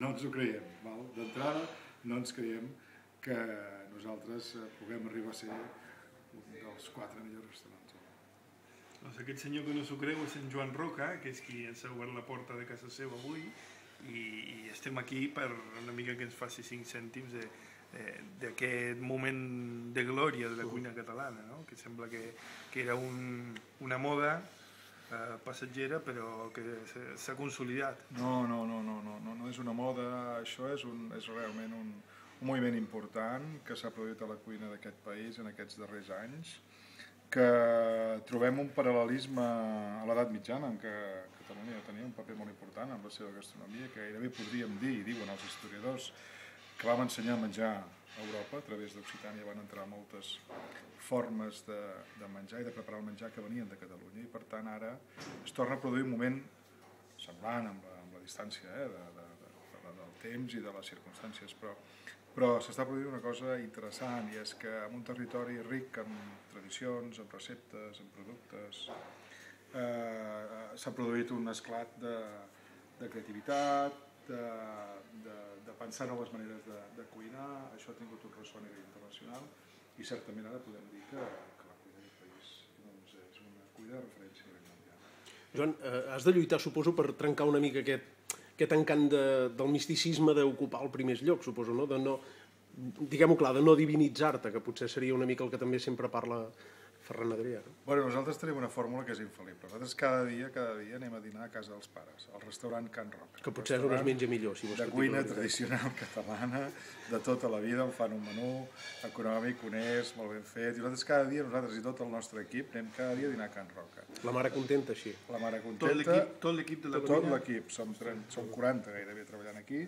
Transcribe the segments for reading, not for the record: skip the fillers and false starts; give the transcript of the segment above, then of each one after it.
No ens ho creiem, d'entrada no ens creiem que nosaltres puguem arribar a ser un dels 4 millors restaurants. Doncs aquest senyor que no s'ho creu és en Joan Roca, que és qui ens ha obert la porta de casa seva avui, i estem aquí per una mica que ens faci 5 cèntims d'aquest moment de glòria de la cuina catalana, no? Que sembla que era una moda passatgera però que s'ha consolidat. No és una moda, això és realment un moviment important que s'ha produït a la cuina d'aquest país en aquests darrers anys, que trobem un paral·lelisme a l'edat mitjana en què Catalunya tenia un paper molt important en la seva gastronomia, que gairebé podríem dir, i diuen els historiadors, que vam ensenyar a menjar a Europa, a través d'Occitània van entrar moltes formes de menjar i de preparar el menjar que venien de Catalunya, i per tant ara es torna a produir un moment semblant amb la distància del temps i de les circumstàncies, però s'està produint una cosa interessant, i és que en un territori ric en tradicions, en receptes, en productes, s'ha produït un esclat de creativitat, de pensar noves maneres de cuinar. Això ha tingut un ressò a nivell internacional i certament ara podem dir que la cuina d'aquest país és una cuina de referència a nivell mundial. Joan, has de lluitar, suposo, per trencar una mica aquest encant del misticisme d'ocupar el primer lloc, suposo, no? Diguem-ho clar, de no divinitzar-te, que potser seria una mica el que també sempre parla Ferran Adrià. Bueno, nosaltres tenim una fórmula que és infal·lible. Nosaltres cada dia anem a dinar a casa dels pares, al restaurant Can Roca. Que potser és on es menja millor, si vols. De cuina tradicional catalana, de tota la vida, en fan un menú econòmic, honest, molt ben fet. I nosaltres i tot el nostre equip anem cada dia a dinar a Can Roca. La mare contenta, així. La mare contenta. Tot l'equip de la cuina? Tot l'equip. Som 40 gairebé treballant aquí.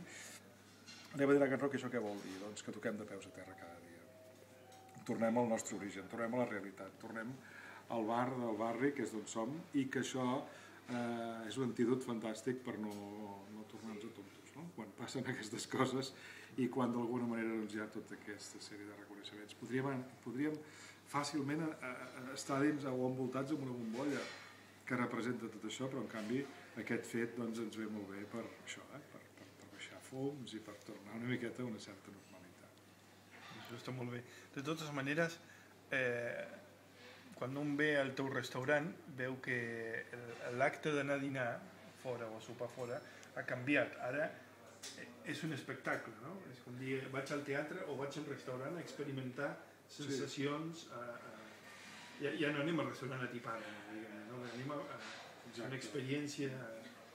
Anem a dinar a Can Roca, i això què vol dir? Doncs que toquem de peus a terra cada dia. Tornem al nostre origen, tornem a la realitat, tornem al bar del barri, que és d'on som, i que això és un antídot fantàstic per no tornar-nos a tontos, no? Quan passen aquestes coses i quan d'alguna manera hi ha tota aquesta sèrie de reconeixements. Podríem fàcilment estar dins o envoltats amb una bombolla que representa tot això, però en canvi aquest fet ens ve molt bé per això, per baixar fums i per tornar una miqueta a una certa normalitat. Això està molt bé. De totes maneres, quan un ve al teu restaurant, veu que l'acte d'anar a dinar fora o a sopar fora ha canviat. Ara és un espectacle, no? És com dir, vaig al teatre o vaig a un restaurant a experimentar sensacions. Ja no anem al restaurant a tipar, no? Anem a una experiència.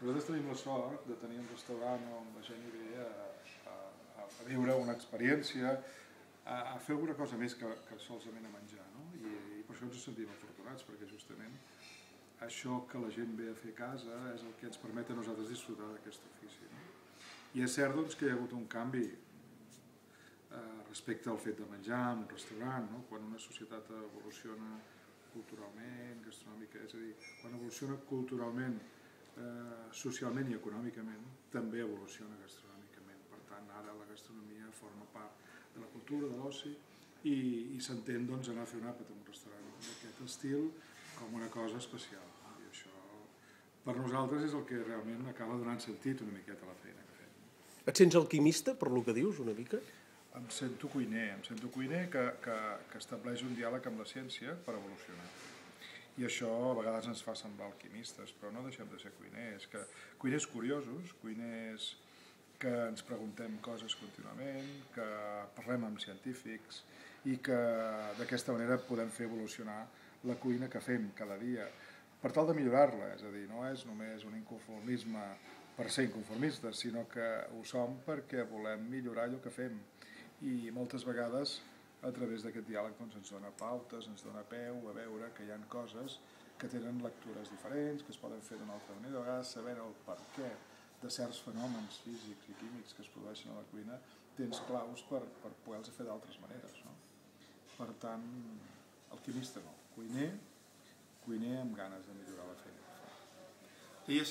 Nosaltres tenim la sort de tenir un restaurant on la gent hi ve a viure una experiència, a fer alguna cosa més que solament a menjar, no? I per això ens sentim afortunats, perquè justament això que la gent ve a fer a casa és el que ens permet a nosaltres disfrutar d'aquest ofici, no? I és cert, doncs, que hi ha hagut un canvi respecte al fet de menjar en un restaurant, no? Quan una societat evoluciona culturalment, gastronòmica, és a dir, quan evoluciona culturalment, socialment i econòmicament, també evoluciona gastronòmicament. Per tant, ara la gastronomia forma part de la cultura, de l'oci, i s'entén anar a fer un àpat en un restaurant d'aquest estil com una cosa especial. I això, per nosaltres, és el que realment acaba donant sentit una miqueta a la feina que fem. Et sents alquimista, per lo que dius, una mica? Em sento cuiner que estableix un diàleg amb la ciència per evolucionar. I això a vegades ens fa semblar alquimistes, però no deixem de ser cuiners, cuiners curiosos, cuiners que ens preguntem coses contínuament, que parlem amb científics i que d'aquesta manera podem fer evolucionar la cuina que fem cada dia per tal de millorar-la, és a dir, no és només un inconformisme per ser inconformistes, sinó que ho som perquè volem millorar allò que fem, i moltes vegades a través d'aquest diàleg ens dona pautes, ens dona peu a veure que hi ha coses que tenen lectures diferents, que es poden fer d'una altra manera, a vegades sabent el per què de certs fenòmens físics i químics que es produeixen a la cuina, tens claus per poder-los fer d'altres maneres, no? Per tant, alquimista no, cuiner amb ganes de millorar la feina. Deies